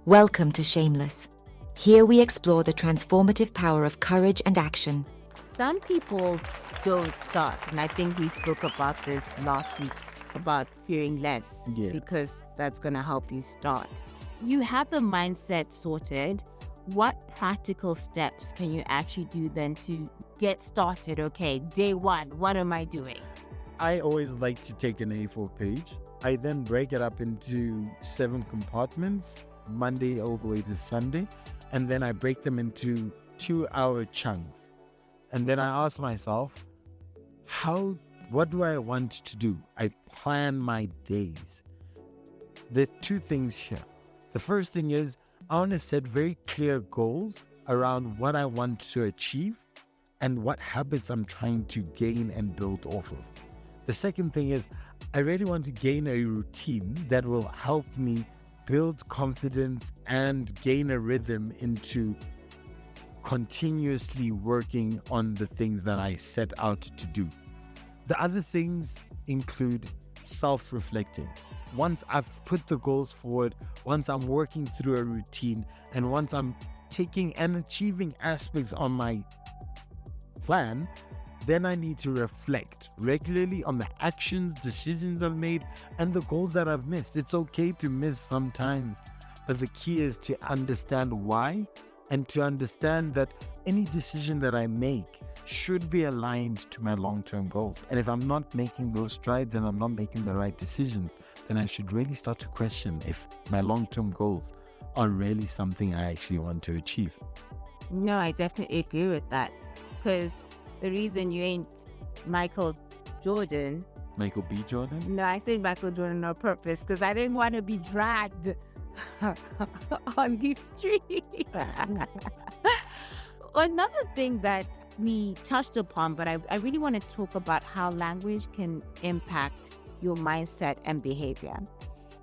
Welcome to Shameless. Here we explore the transformative power of courage and action. Some people don't start, and I think we spoke about this last week about fearing less because that's going to help you start. You have the mindset sorted. What practical steps can you actually do then to get started? Okay, day one, what am I doing? I always like to take an A4 page. I then break it up into 7 compartments, Monday all the way to Sunday. And then I break them into 2-hour chunks. And then I ask myself, what do I want to do? I plan my days. There are 2 things here. The first thing is I want to set very clear goals around what I want to achieve and what habits I'm trying to gain and build off of. The second thing is I really want to gain a routine that will help me build confidence and gain a rhythm into continuously working on the things that I set out to do. The other things include self-reflecting. Once I've put the goals forward, once I'm working through a routine, and once I'm taking and achieving aspects on my plan, then I need to reflect regularly on the actions, decisions I've made, and the goals that I've missed. It's okay to miss sometimes, but the key is to understand why and to understand that any decision that I make should be aligned to my long-term goals. And if I'm not making those strides and I'm not making the right decisions, then I should really start to question if my long-term goals are really something I actually want to achieve. No, I definitely agree with that. Because the reason you ain't Michael Jordan. Michael B. Jordan? No, I said Michael Jordan on purpose because I didn't want to be dragged on the street. Another thing that we touched upon, but I really want to talk about how language can impact your mindset and behavior.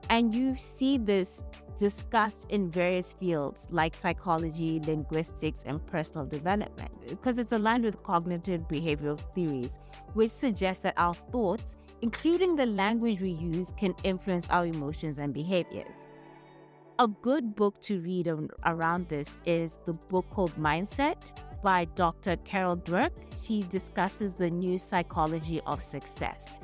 And you see this discussed in various fields like psychology, linguistics, and personal development, because it's aligned with cognitive behavioral theories, which suggest that our thoughts, including the language we use, can influence our emotions and behaviors. A good book to read around this is the book called Mindset by Dr. Carol Dweck. She discusses the new psychology of success.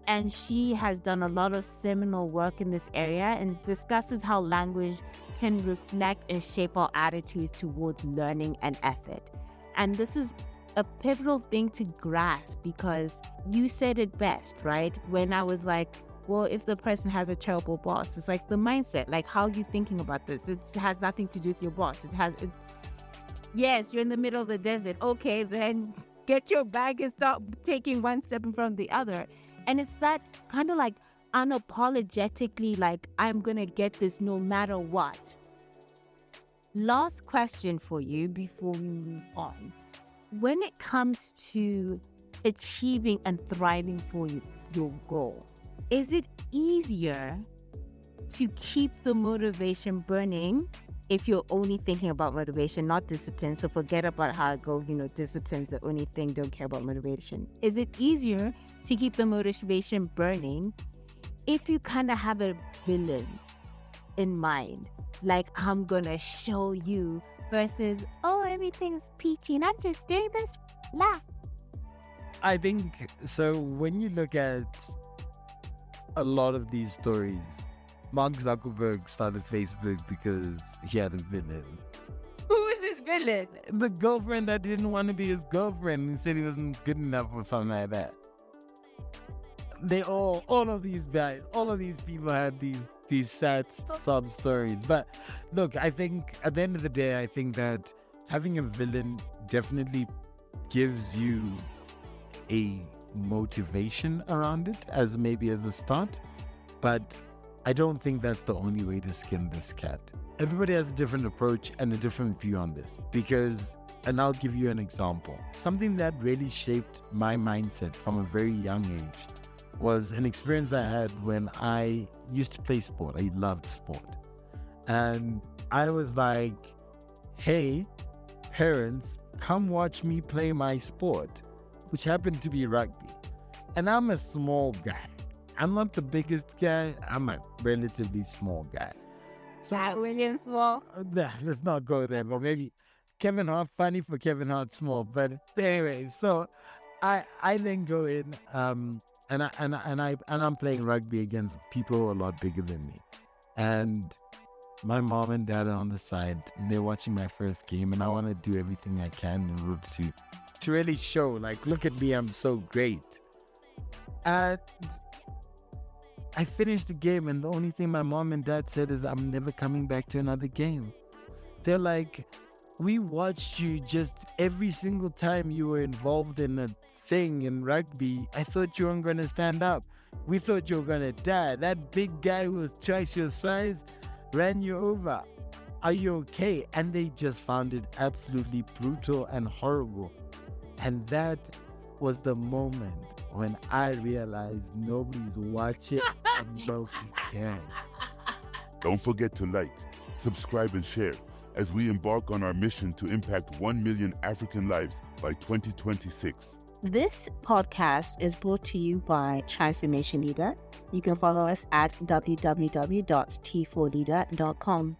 And she has done a lot of seminal work in this area and discusses how language can reflect and shape our attitudes towards learning and effort. And this is a pivotal thing to grasp because you said it best, right? When I was like, well, if the person has a terrible boss, it's like the mindset, like how are you thinking about this? It has nothing to do with your boss. Yes, you're in the middle of the desert. Okay, then get your bag and start taking one step in front of the other. And it's that kind of like unapologetically like, I'm going to get this no matter what. Last question for you before we move on. When it comes to achieving and thriving for your goal, is it easier to keep the motivation burning if you're only thinking about motivation, not discipline? So forget about how it goes, discipline's the only thing, don't care about motivation. Is it easier to keep the motivation burning if you kind of have a villain in mind? Like, I'm going to show you versus, oh, everything's peachy and I'm just doing this, laugh. I think, so when you look at a lot of these stories, Mark Zuckerberg started Facebook because he had a villain. Who is this villain? The girlfriend that didn't want to be his girlfriend. He said he wasn't good enough or something like that. All of these guys, all of these people had these sad sob stories. But look, I think at the end of the day, I think that having a villain definitely gives you a motivation around it as a start. But I don't think that's the only way to skin this cat. Everybody has a different approach and a different view on this and I'll give you an example. Something that really shaped my mindset from a very young age was an experience I had when I used to play sport. I loved sport. And I was like, hey, parents, come watch me play my sport, which happened to be rugby. And I'm a small guy. I'm not the biggest guy. I'm a relatively small guy. William Small. Let's not go there, but maybe Kevin Hart, funny for Kevin Hart Small. But anyway, so I then go in and I'm playing rugby against people who are a lot bigger than me, and my mom and dad are on the side and they're watching my first game, and I want to do everything I can in order to really show, like, look at me, I'm so great. And I finished the game, and the only thing my mom and dad said is, I'm never coming back to another game. They're like, we watched you just every single time you were involved in a thing in rugby. I thought you weren't going to stand up. We thought you were going to die. That big guy who was twice your size ran you over. Are you okay? And they just found it absolutely brutal and horrible. And that was the moment when I realized nobody's watching and nobody cares. Don't forget to like, subscribe, and share as we embark on our mission to impact 1 million African lives by 2026. This podcast is brought to you by Transformation Leader. You can follow us at www.t4leader.com.